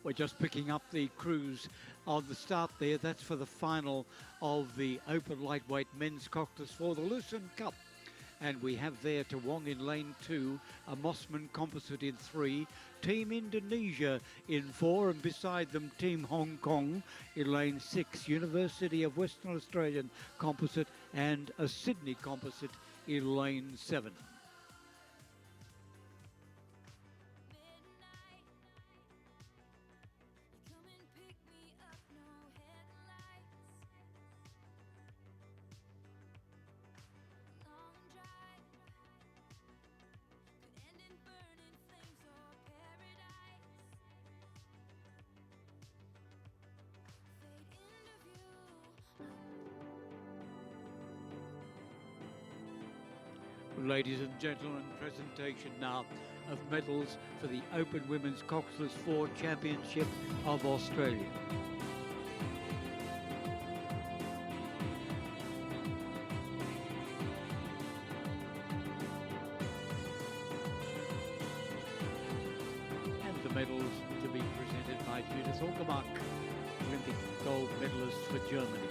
We're just picking up the crews on the start there. That's for the final of the Open Lightweight Men's Coxless Four, the Lucerne Cup. And we have there Toowong in lane 2, a Mosman Composite in 3, Team Indonesia in 4, and beside them Team Hong Kong in lane 6, University of Western Australian Composite and a Sydney Composite in lane 7. Ladies and gentlemen, presentation now of medals for the Open Women's Coxless Four Championship of Australia. And the medals to be presented by Judith Olgemark, Olympic gold medalist for Germany.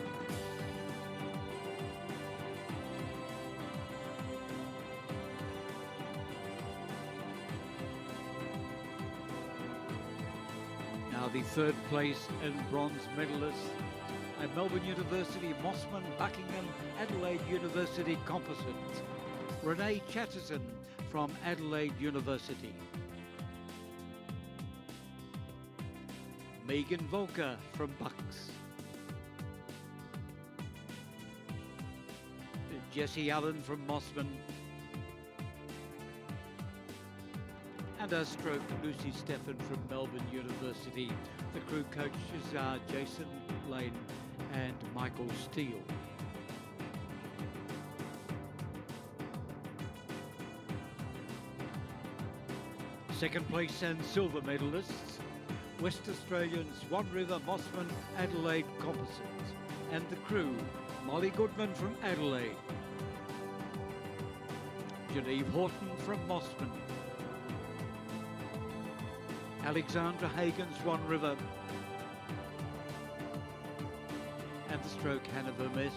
Now the third place and bronze medalists at Melbourne University, Mosman, Buckingham, Adelaide University Composites. Renee Chatterton from Adelaide University. Megan Volker from Bucks. Jessie Allen from Mosman. And our stroke, Lucy Stephan from Melbourne University. The crew coaches are Jason Lane and Michael Steele. Second place and silver medalists, West Australian Swan River, Mosman, Adelaide Composites. And the crew, Molly Goodman from Adelaide. Genevieve Horton from Mosman. Alexandra Hagen, Swan River. And the stroke, Hannah Vermesk.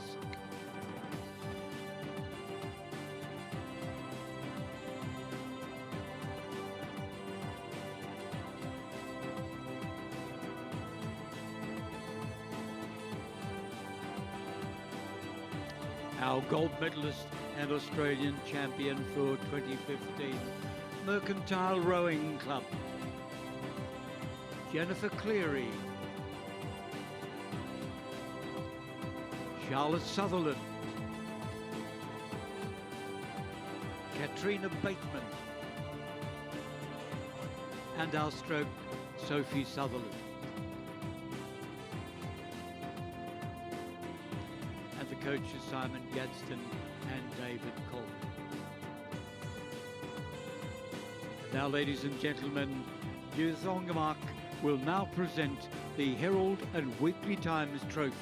Our gold medalist and Australian champion for 2015, Mercantile Rowing Club. Jennifer Cleary, Charlotte Sutherland, Katrina Bateman, and our stroke, Sophie Sutherland. And the coaches, Simon Gadsden and David Colton. Now, ladies and gentlemen, Judith Olgemark will now present the Herald and Weekly Times Trophy.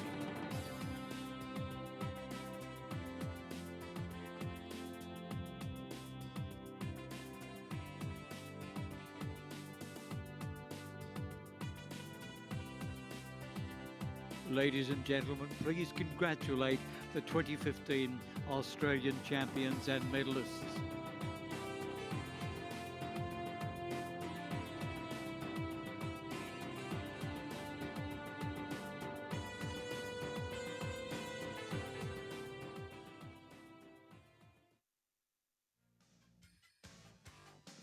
Ladies and gentlemen, please congratulate the 2015 Australian champions and medalists.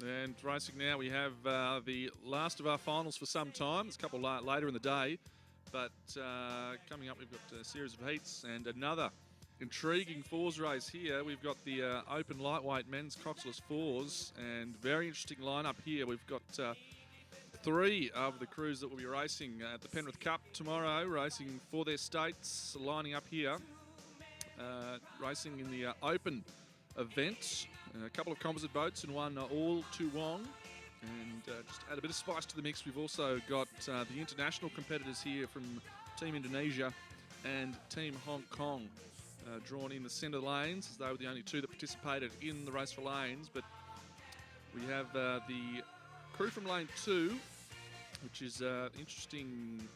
And racing now, we have the last of our finals for some time. It's a couple later in the day. But coming up, we've got a series of heats and another intriguing fours race here. We've got the Open Lightweight Men's Coxless Fours, and very interesting lineup here. We've got three of the crews that will be racing at the Penrith Cup tomorrow, racing for their states, lining up here, racing in the Open event. A couple of composite boats and one all Toowong. And just add a bit of spice to the mix, we've also got the international competitors here from Team Indonesia and Team Hong Kong drawn in the centre lanes, as they were the only two that participated in the race for lanes. But we have the crew from lane 2, which is an interesting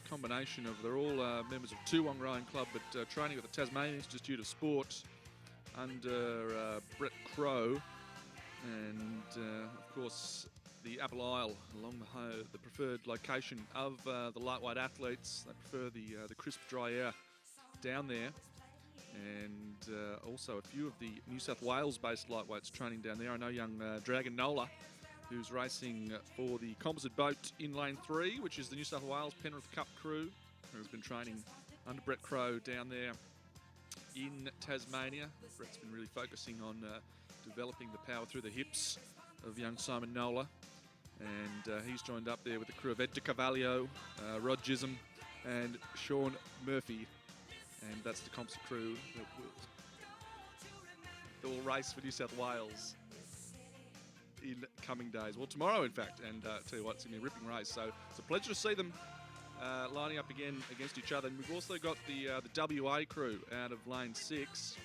combination of, they're all members of Toowong Rowing Club, but training at the Tasmanian Institute of Sport under Brett Crow, and of course the Apple Isle along the preferred location of the lightweight athletes. They prefer the crisp, dry air down there, and also a few of the New South Wales-based lightweights training down there. I know young Dragon Nola, who's racing for the composite boat in lane 3, which is the New South Wales Penrith Cup crew, who's been training under Brett Crow down there in Tasmania. Brett's been really focusing on developing the power through the hips of young Simon Nola, and he's joined up there with the crew of Ed DeCavallo, Rod Gism and Sean Murphy, and that's the composite crew that will race for New South Wales in coming days. Well, tomorrow, in fact, and tell you what, it's going to be a ripping race. So it's a pleasure to see them lining up again against each other. And we've also got the WA crew out of lane 6.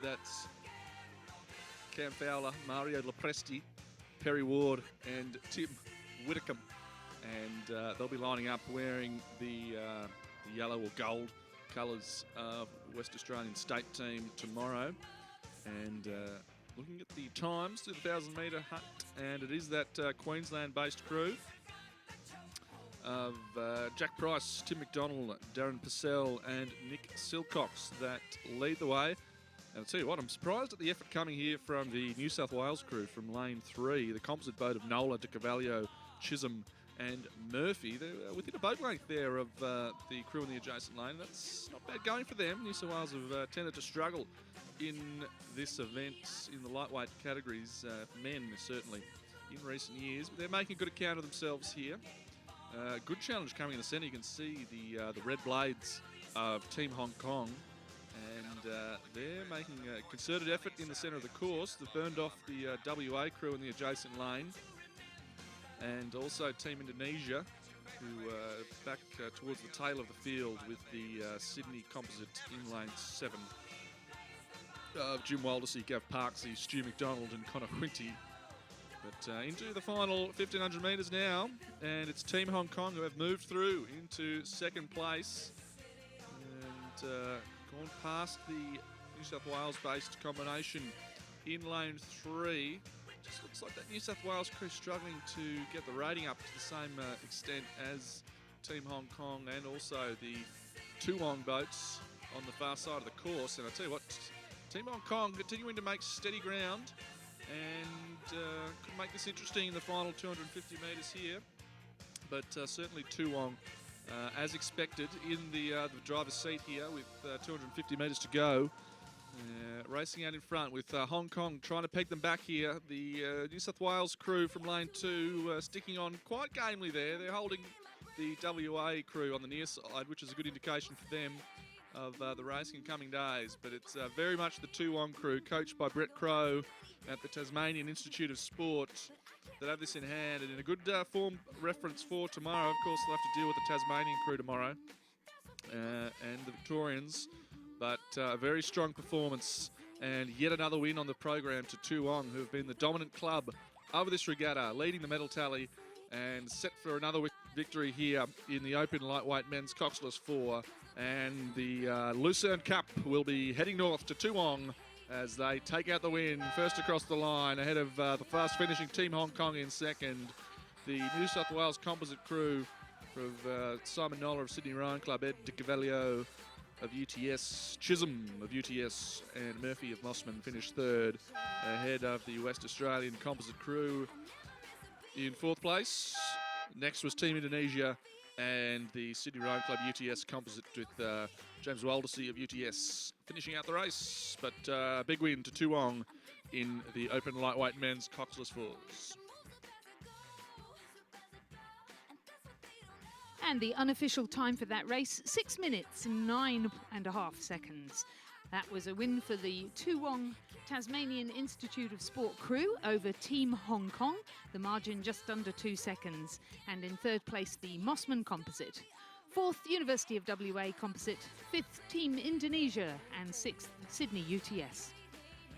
That's Cam Fowler, Mario Lepresti, Perry Ward, and Tim Whitcomb. And they'll be lining up wearing the yellow or gold colours of West Australian state team tomorrow. And looking at the times to the 1,000-metre hut, and it is that Queensland-based crew of Jack Price, Tim McDonald, Darren Purcell and Nick Silcox that lead the way. And I'll tell you what, I'm surprised at the effort coming here from the New South Wales crew from lane 3, the composite boat of Nola, DeCavallo, Chisholm and Murphy. They're within a boat length there of the crew in the adjacent lane. That's not bad going for them. New South Wales have tended to struggle in this event in the lightweight categories, men certainly, in recent years. But they're making a good account of themselves here. Good challenge coming in the centre. You can see the red blades of Team Hong Kong, and they're making a concerted effort in the centre of the course. They've burned off the WA crew in the adjacent lane, and also Team Indonesia, who back towards the tail of the field with the Sydney Composite in lane 7. Jim Waldersey, Gav Parksy, Stu McDonald and Connor Quinty. But into the final 1,500 metres now, and it's Team Hong Kong who have moved through into second place and gone past the New South Wales-based combination in lane 3. Just looks like that New South Wales crew struggling to get the rating up to the same extent as Team Hong Kong, and also the Toowong boats on the far side of the course. And I tell you what, Team Hong Kong continuing to make steady ground and could make this interesting in the final 250 metres here. But certainly Toowong, as expected, in the driver's seat here with 250 metres to go. Racing out in front with Hong Kong trying to peg them back here. The New South Wales crew from lane 2 sticking on quite gamely there. They're holding the WA crew on the near side, which is a good indication for them of the racing in coming days. But it's very much the Toowong crew, coached by Brett Crow at the Tasmanian Institute of Sport, that have this in hand, and in a good form reference for tomorrow. Of course, they'll have to deal with the Tasmanian crew tomorrow and the Victorians. But a very strong performance, and yet another win on the program to Toowong, who have been the dominant club over this regatta, leading the medal tally and set for another victory here in the Open Lightweight Men's Coxless Four. And the Lucerne Cup will be heading north to Toowong as they take out the win, first across the line, ahead of the fast finishing Team Hong Kong in second. The New South Wales Composite crew of Simon Nola of Sydney Rowing Club, Ed DeCavallo of UTS, Chisholm of UTS and Murphy of Mosman finished third, ahead of the West Australian Composite crew in fourth place. Next was Team Indonesia and the Sydney Rowing Club UTS Composite with James Waldersey of UTS finishing out the race. But big win to Toowong in the Open Lightweight Men's Coxless Fours. And the unofficial time for that race, 6 minutes, 9.5 seconds. That was a win for the Toowong Tasmanian Institute of Sport crew over Team Hong Kong, the margin just under 2 seconds. And in third place, the Mosman Composite. Fourth, University of WA Composite. Fifth, Team Indonesia. And sixth, Sydney UTS.